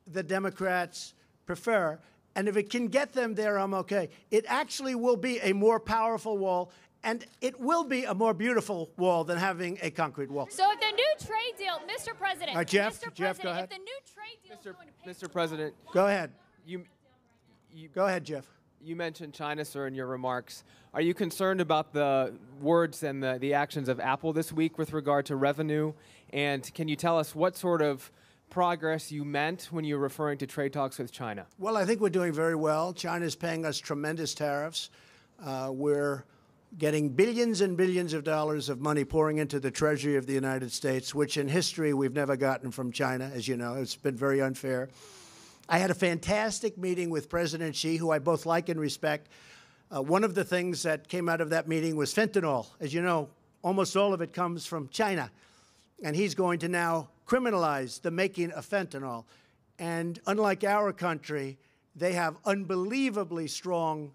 the Democrats prefer. And if it can get them there, I'm okay. It actually will be a more powerful wall, and it will be a more beautiful wall than having a concrete wall. So if the new trade deal, Mr. President, Jeff, Mr. Jeff, President, go ahead. if the new trade deal is going to pay Mr. President, go ahead. Go ahead, Jeff. You mentioned China, sir, in your remarks. Are you concerned about the words and the actions of Apple this week with regard to revenue? And can you tell us what sort of progress you meant when you were referring to trade talks with China? Well, I think we're doing very well. China's paying us tremendous tariffs. We're getting billions and billions of dollars of money pouring into the Treasury of the United States, which in history we've never gotten from China, as you know. It's been very unfair. I had a fantastic meeting with President Xi, who I both like and respect. One of the things that came out of that meeting was fentanyl. As you know, almost all of it comes from China. And he's going to now criminalize the making of fentanyl. And unlike our country, they have unbelievably strong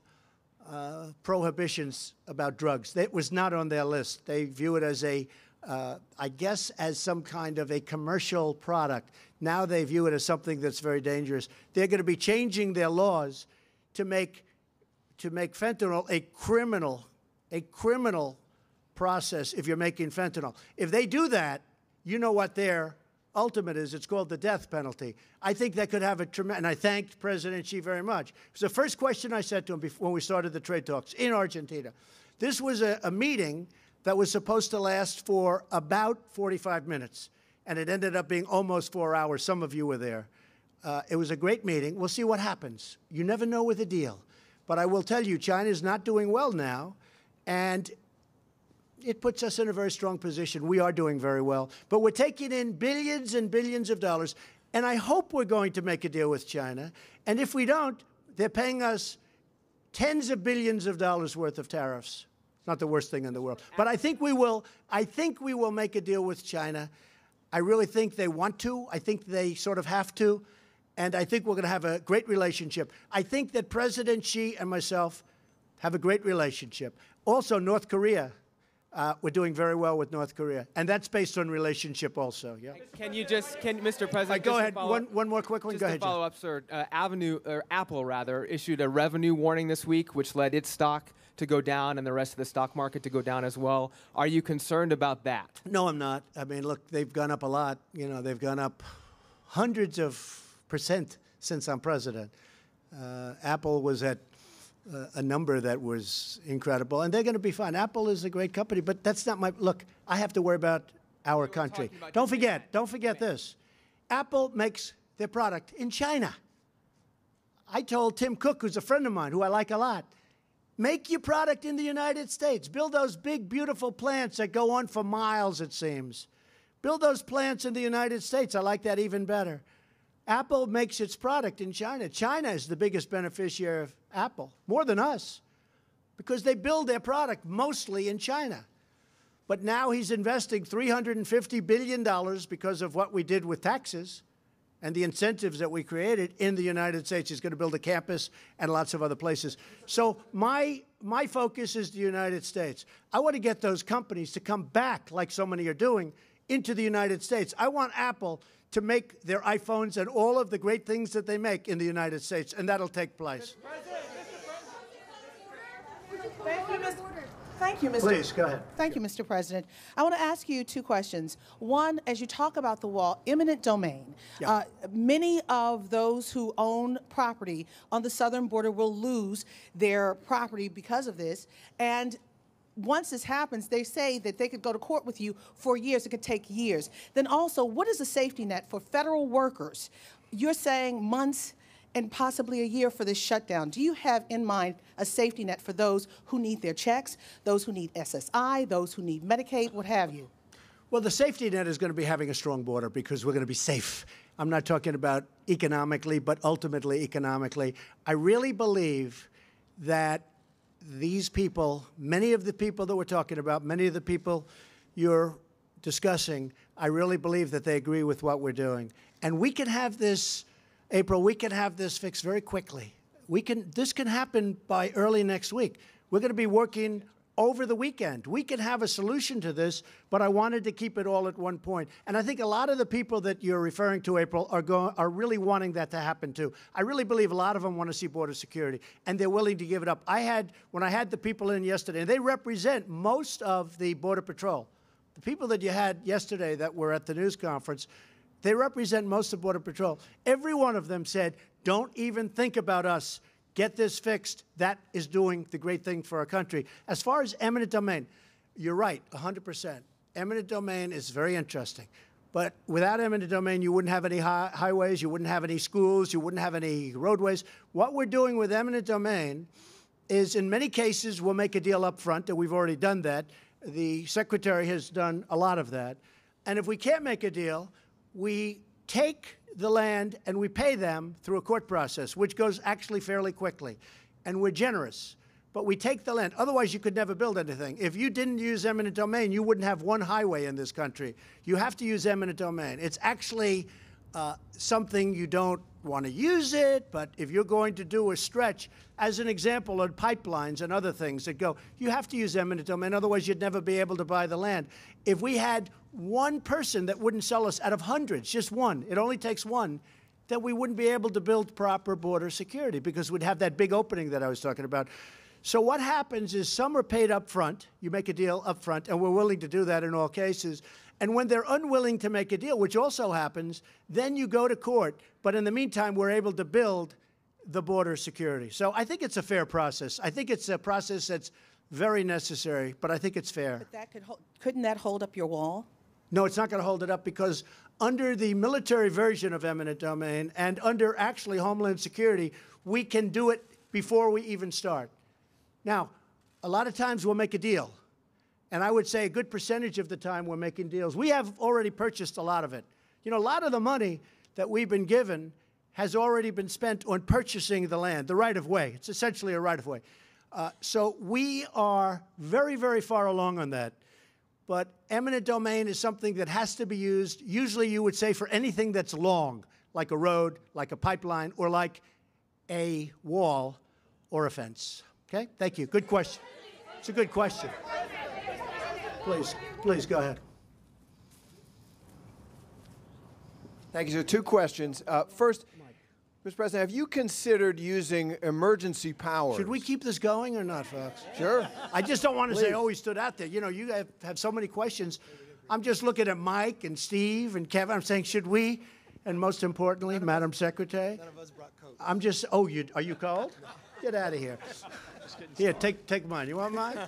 prohibitions about drugs. It was not on their list. They view it as I guess, as some kind of a commercial product. Now they view it as something that's very dangerous. They're going to be changing their laws to make fentanyl a criminal process if you're making fentanyl. If they do that, you know what their ultimate is. It's called the death penalty. I think that could have a tremendous, and I thanked President Xi very much. It was the first question I said to him when we started the trade talks in Argentina. This was a meeting that was supposed to last for about 45 minutes, and it ended up being almost 4 hours. Some of you were there. It was a great meeting. We'll see what happens. You never know with a deal. But I will tell you, China is not doing well now, and it puts us in a very strong position. We are doing very well. But we're taking in billions and billions of dollars, and I hope we're going to make a deal with China. And if we don't, they're paying us tens of billions of dollars worth of tariffs. Not the worst thing in the world. But I think we will make a deal with China. I really think they want to. I think they sort of have to. And I think we're going to have a great relationship. I think that President Xi and myself have a great relationship. Also, North Korea. We're doing very well with North Korea. And that's based on relationship also. Yeah. Mr. President, go ahead. One more quick one. Just go ahead. To follow up, sir. Apple issued a revenue warning this week, which led its stock to go down and the rest of the stock market to go down as well. Are you concerned about that? No, I'm not. I mean, look, they've gone up a lot. You know, they've gone up hundreds of % since I'm president. Apple was at a number that was incredible, and they're going to be fine. Apple is a great company, but that's not my look. I have to worry about our country. Don't forget this. Apple makes their product in China. I told Tim Cook, who's a friend of mine, who I like a lot, make your product in the United States. Build those big, beautiful plants that go on for miles, it seems. Build those plants in the United States. I like that even better. Apple makes its product in China. China is the biggest beneficiary of Apple, more than us, because they build their product mostly in China. But now he's investing $350 billion because of what we did with taxes and the incentives that we created in the United States. He's going to build a campus and lots of other places. So my focus is the United States. I want to get those companies to come back, like so many are doing, into the United States. I want Apple to make their iPhones and all of the great things that they make in the United States, and that'll take place. Thank you, Mr. Please, go ahead. Thank you, Mr. President. I want to ask you two questions. One, as you talk about the wall, eminent domain. Yeah. Many of those who own property on the southern border will lose their property because of this. And once this happens, they say that they could go to court with you for years. It could take years. Then also, what is a safety net for federal workers? You're saying months and possibly a year for this shutdown. Do you have in mind a safety net for those who need their checks, those who need SSI, those who need Medicaid, what have you? Well, the safety net is going to be having a strong border because we're going to be safe. I'm not talking about economically, but ultimately economically. I really believe that these people, many of the people that we're talking about, many of the people you're discussing, I really believe that they agree with what we're doing. And we can have this, April, we can have this fixed very quickly. This can happen by early next week. We're going to be working over the weekend. We can have a solution to this, but I wanted to keep it all at one point. And I think a lot of the people that you're referring to, April, are really wanting that to happen too. I really believe a lot of them want to see border security, and they're willing to give it up. When I had the people in yesterday, and they represent most of the Border Patrol. The people that you had yesterday that were at the news conference, they represent most of Border Patrol. Every one of them said, don't even think about us get this fixed. That is doing the great thing for our country. As far as eminent domain, you're right, 100%. Eminent domain is very interesting. But without eminent domain, you wouldn't have any highways, you wouldn't have any schools, you wouldn't have any roadways. What we're doing with eminent domain is, in many cases, we'll make a deal up front, and we've already done that. The Secretary has done a lot of that. And if we can't make a deal, we take the land and we pay them through a court process, which goes actually fairly quickly. And we're generous. But we take the land. Otherwise, you could never build anything. If you didn't use eminent domain, you wouldn't have one highway in this country. You have to use eminent domain. It's actually something you don't want to use it, but if you're going to do a stretch, as an example, on pipelines and other things that go, you have to use eminent domain. Otherwise, you'd never be able to buy the land. If we had one person that wouldn't sell us out of hundreds, just one, it only takes one, that we wouldn't be able to build proper border security because we'd have that big opening that I was talking about. So what happens is some are paid up front. You make a deal up front, and we're willing to do that in all cases. And when they're unwilling to make a deal, which also happens, then you go to court. But in the meantime, we're able to build the border security. So I think it's a fair process. I think it's a process that's very necessary, but I think it's fair. But that couldn't that hold up your wall? No, it's not going to hold it up because under the military version of eminent domain and under actually Homeland Security, we can do it before we even start. Now, a lot of times we'll make a deal. And I would say a good percentage of the time we're making deals. We have already purchased a lot of it. You know, a lot of the money that we've been given has already been spent on purchasing the land, the right-of-way. It's essentially a right-of-way. So we are very, very far along on that. But eminent domain is something that has to be used, usually you would say for anything that's long, like a road, like a pipeline, or like a wall or a fence. Okay? Thank you. Good question. It's a good question. Please, go ahead. Thank you, sir. Two questions. First, Mr. President, have you considered using emergency powers? Should we keep this going or not, Fox? Sure. I just don't want to say, oh, he stood out there. You know, you have so many questions. I'm just looking at Mike and Steve and Kevin. I'm saying, should we? And most importantly, Madam Secretary. None of us brought coats. I'm just, oh, are you cold? Get out of here. Here, take mine. You want mine?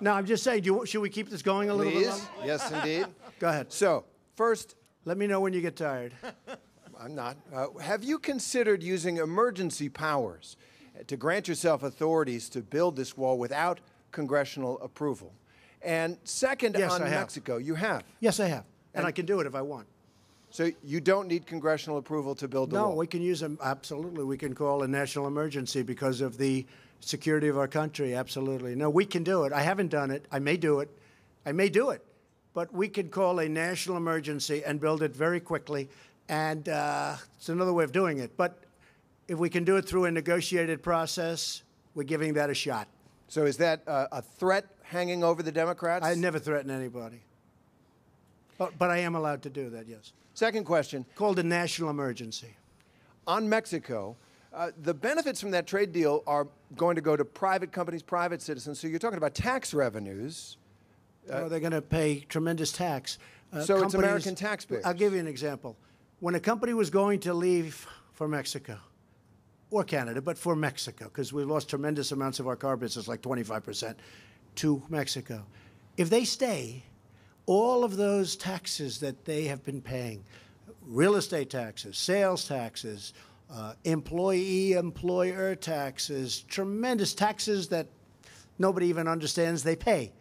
No, I'm just saying, should we keep this going a little bit longer? Yes, indeed. Go ahead. So, first, let me know when you get tired. I'm not. Have you considered using emergency powers to grant yourself authorities to build this wall without congressional approval? And second, yes, on I have. Mexico, you have? Yes, I have. And I can do it if I want. So you don't need congressional approval to build the wall? No, we can use them. Absolutely. We can call a national emergency because of the security of our country. Absolutely. No, we can do it. I haven't done it. I may do it. But we can call a national emergency and build it very quickly. And it's another way of doing it. But if we can do it through a negotiated process, we're giving that a shot. So is that a threat hanging over the Democrats? I never threaten anybody. But I am allowed to do that, yes. Second question. Called a national emergency. On Mexico, the benefits from that trade deal are going to go to private companies, private citizens. So you're talking about tax revenues. They're going to pay tremendous tax. So it's American taxpayers. I'll give you an example. When a company was going to leave for Mexico, or Canada, but for Mexico, because we lost tremendous amounts of our car business, like 25%, to Mexico. If they stay, all of those taxes that they have been paying, real estate taxes, sales taxes, employer taxes, tremendous taxes that nobody even understands they pay.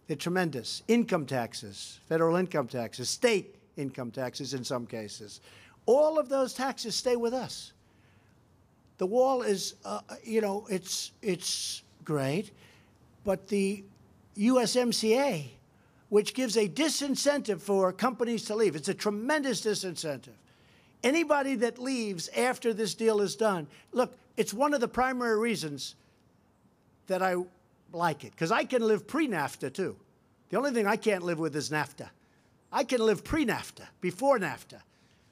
They're tremendous. Income taxes, federal income taxes, state income taxes in some cases. All of those taxes stay with us. The wall is, it's great, but the USMCA, which gives a disincentive for companies to leave, it's a tremendous disincentive. Anybody that leaves after this deal is done, look, it's one of the primary reasons that I like it, because I can live pre-NAFTA, too. The only thing I can't live with is NAFTA. I can live pre-NAFTA, before NAFTA,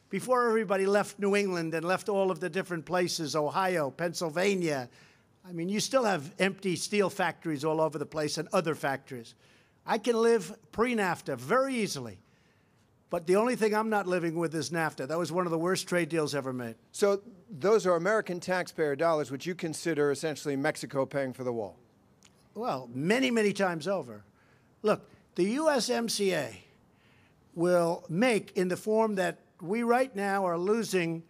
before everybody left New England and left all of the different places, Ohio, Pennsylvania. I mean, you still have empty steel factories all over the place and other factories. I can live pre-NAFTA very easily. But the only thing I'm not living with is NAFTA. That was one of the worst trade deals ever made. So those are American taxpayer dollars, which you consider essentially Mexico paying for the wall. Well, many, many times over. Look, the USMCA will make, in the form that we right now are losing,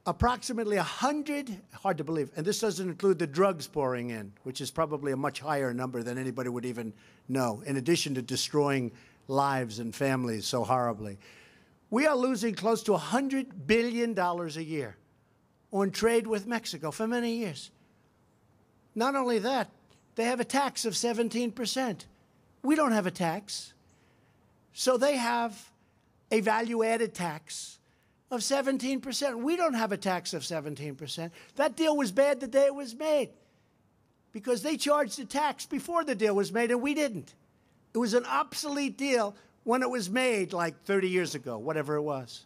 approximately 100, hard to believe, and this doesn't include the drugs pouring in, which is probably a much higher number than anybody would even know, in addition to destroying lives and families so horribly. We are losing close to $100 billion a year on trade with Mexico for many years. Not only that, they have a tax of 17%. We don't have a tax. So they have a value-added tax of 17%. We don't have a tax of 17%. That deal was bad the day it was made because they charged a tax before the deal was made, and we didn't. It was an obsolete deal when it was made like 30 years ago, whatever it was.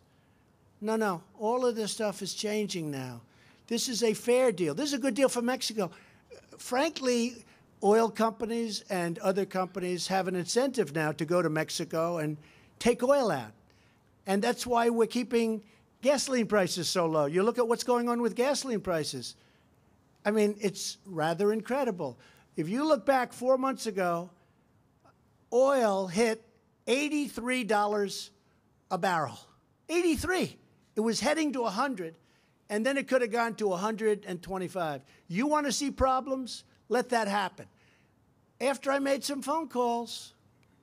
No, all of this stuff is changing now. This is a fair deal. This is a good deal for Mexico. Frankly, oil companies and other companies have an incentive now to go to Mexico and take oil out. And that's why we're keeping gasoline prices so low. You look at what's going on with gasoline prices. I mean, it's rather incredible. If you look back 4 months ago, oil hit $83 a barrel. 83. It was heading to 100, and then it could have gone to 125. You want to see problems? Let that happen. After I made some phone calls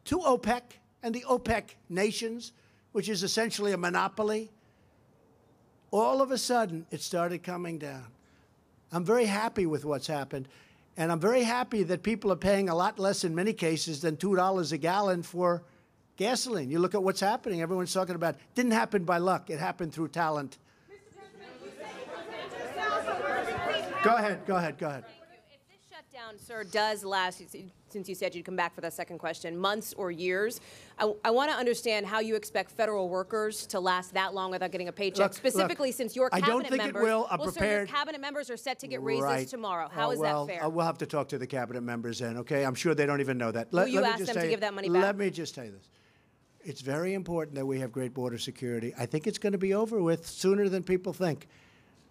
to OPEC and the OPEC nations, which is essentially a monopoly, all of a sudden it started coming down. I'm very happy with what's happened, and I'm very happy that people are paying a lot less in many cases than $2 a gallon for gasoline. You look at what's happening. Everyone's talking about it. Didn't happen by luck. It happened through talent. Go ahead. If this shutdown, sir, does last, since you said you'd come back for that second question, months or years, I want to understand how you expect federal workers to last that long without getting a paycheck, specifically since your cabinet members, I don't think it will. I'm prepared. Sir, your cabinet members are set to get raises tomorrow. How is that fair? We'll have to talk to the cabinet members then, okay? I'm sure they don't even know that. Will you ask them to give that money back? Let me just tell you this. It's very important that we have great border security. I think it's going to be over with sooner than people think.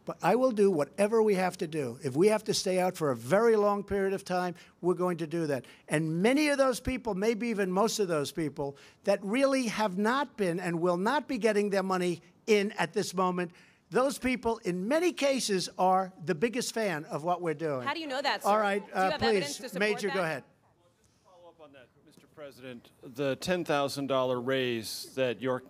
But I will do whatever we have to do. If we have to stay out for a very long period of time, we're going to do that. And many of those people, maybe even most of those people, that really have not been and will not be getting their money in at this moment, those people, in many cases, are the biggest fan of what we're doing. How do you know that, sir? All right, do you have evidence to please, support Major, that? go ahead. Follow up on that, Mr. President. The $10,000 raise that your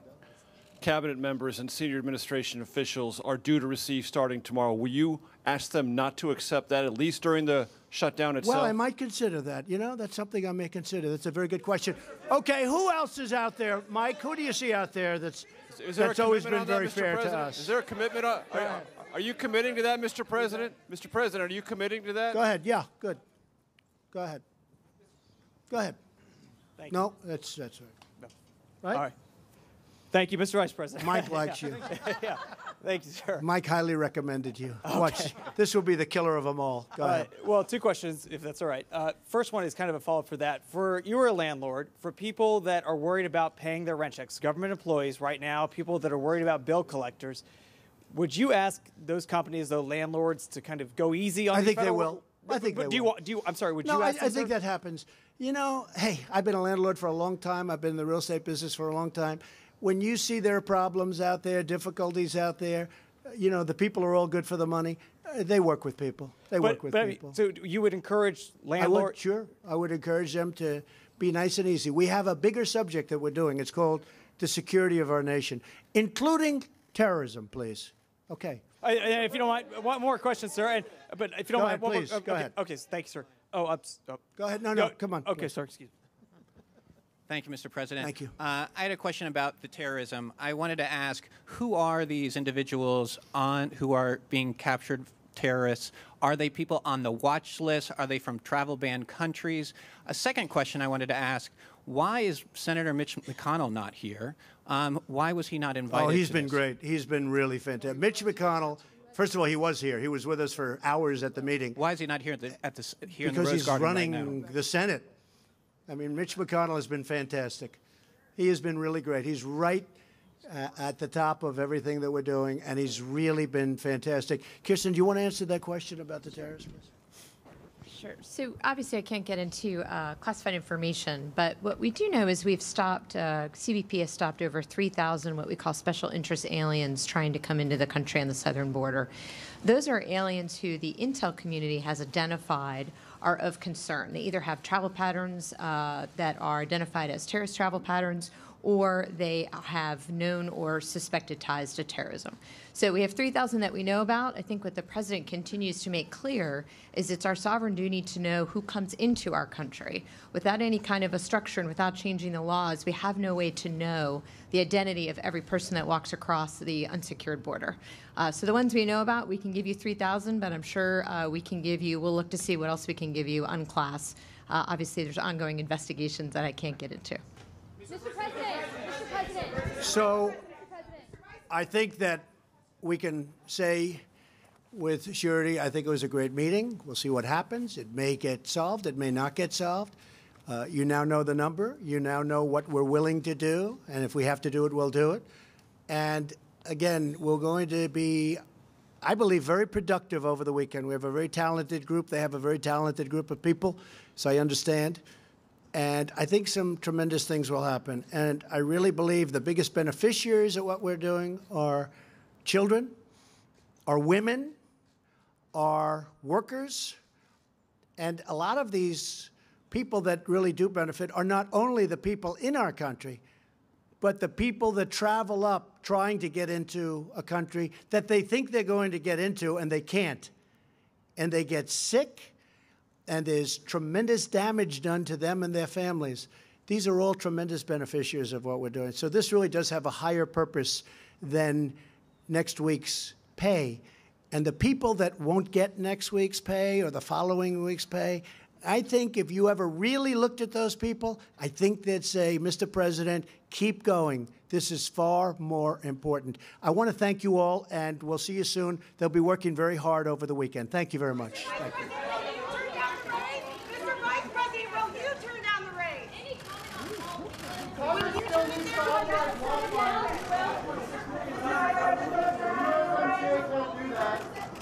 cabinet members and senior administration officials are due to receive starting tomorrow, will you ask them not to accept that, at least during the shutdown itself? Well, I might consider that. You know, that's something I may consider. That's a very good question. Okay, who else is out there? Mike, who do you see out there that's always been very fair to us? Is there a commitment? Are you committing to that, Mr. President? Mr. President, are you committing to that? Go ahead. Yeah, good. Go ahead. Go ahead. Thank you. No, that's right. No. Right? All right. Thank you, Mr. Vice President. Mike likes you. Yeah. Thank you, sir. Mike highly recommended you. Okay. Watch. This will be the killer of them all. Go ahead. Well, two questions, if that's all right. First one is kind of a follow-up for that. You were a landlord. For people that are worried about paying their rent checks, government employees right now, people that are worried about bill collectors, would you ask those companies, the landlords, to kind of go easy on? I think they will. I think they will. I'm sorry. Would no, you ask them? I think that happens. You know, hey, I've been a landlord for a long time. I've been in the real estate business for a long time. When you see there are problems out there, difficulties out there, you know, the people are all good for the money. They work with people. They work with people. So you would encourage landlords? Sure. I would encourage them to be nice and easy. We have a bigger subject that we're doing. It's called the security of our nation, including terrorism, please. Okay. If you don't mind, one more question, sir. But if you don't mind, please. Go ahead. Okay, thank you, sir. Go ahead. No, come on. Okay, sir, excuse me. Thank you, Mr. President. Thank you. I had a question about the terrorism. I wanted to ask, who are these individuals who are being captured terrorists? Are they people on the watch list? Are they from travel banned countries? A second question I wanted to ask, why is Senator Mitch McConnell not here? Why was he not invited? Oh, he's been great. He's been really fantastic. Mitch McConnell, first of all, he was here. He was with us for hours at the meeting. Why is he not here in the Rose Garden? Because he's running right now? the Senate. I mean, Mitch McConnell has been fantastic. He has been really great. He's right at the top of everything that we're doing, and he's really been fantastic. Kirsten, do you want to answer that question about the terrorists, please? Sure. So obviously I can't get into classified information, but what we do know is we've stopped, CBP has stopped over 3,000 what we call special interest aliens trying to come into the country on the southern border. Those are aliens who the intel community has identified are of concern. They either have travel patterns that are identified as terrorist travel patterns, or they have known or suspected ties to terrorism. So we have 3,000 that we know about. I think what the president continues to make clear is it's our sovereign duty to know who comes into our country. Without any kind of a structure and without changing the laws, we have no way to know the identity of every person that walks across the unsecured border. So the ones we know about, we can give you 3,000, but I'm sure we can give you, we'll look to see what else we can give you on class. Obviously, there's ongoing investigations that I can't get into. Mr. President. So I think that we can say with surety, I think it was a great meeting. We'll see what happens. It may get solved. It may not get solved. You now know the number. You now know what we're willing to do. And if we have to do it, we'll do it. And again, we're going to be, I believe, very productive over the weekend. We have a very talented group. They have a very talented group of people, so I understand. And I think some tremendous things will happen. And I really believe the biggest beneficiaries of what we're doing are children, are women, are workers. And a lot of these people that really do benefit are not only the people in our country, but the people that travel up trying to get into a country that they think they're going to get into and they can't. And they get sick, and there's tremendous damage done to them and their families. These are all tremendous beneficiaries of what we're doing. So this really does have a higher purpose than next week's pay. And the people that won't get next week's pay or the following week's pay, I think if you ever really looked at those people, I think they'd say, Mr. President, keep going. This is far more important. I want to thank you all, and we'll see you soon. They'll be working very hard over the weekend. Thank you very much. Thank you.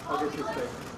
I'll get you straight.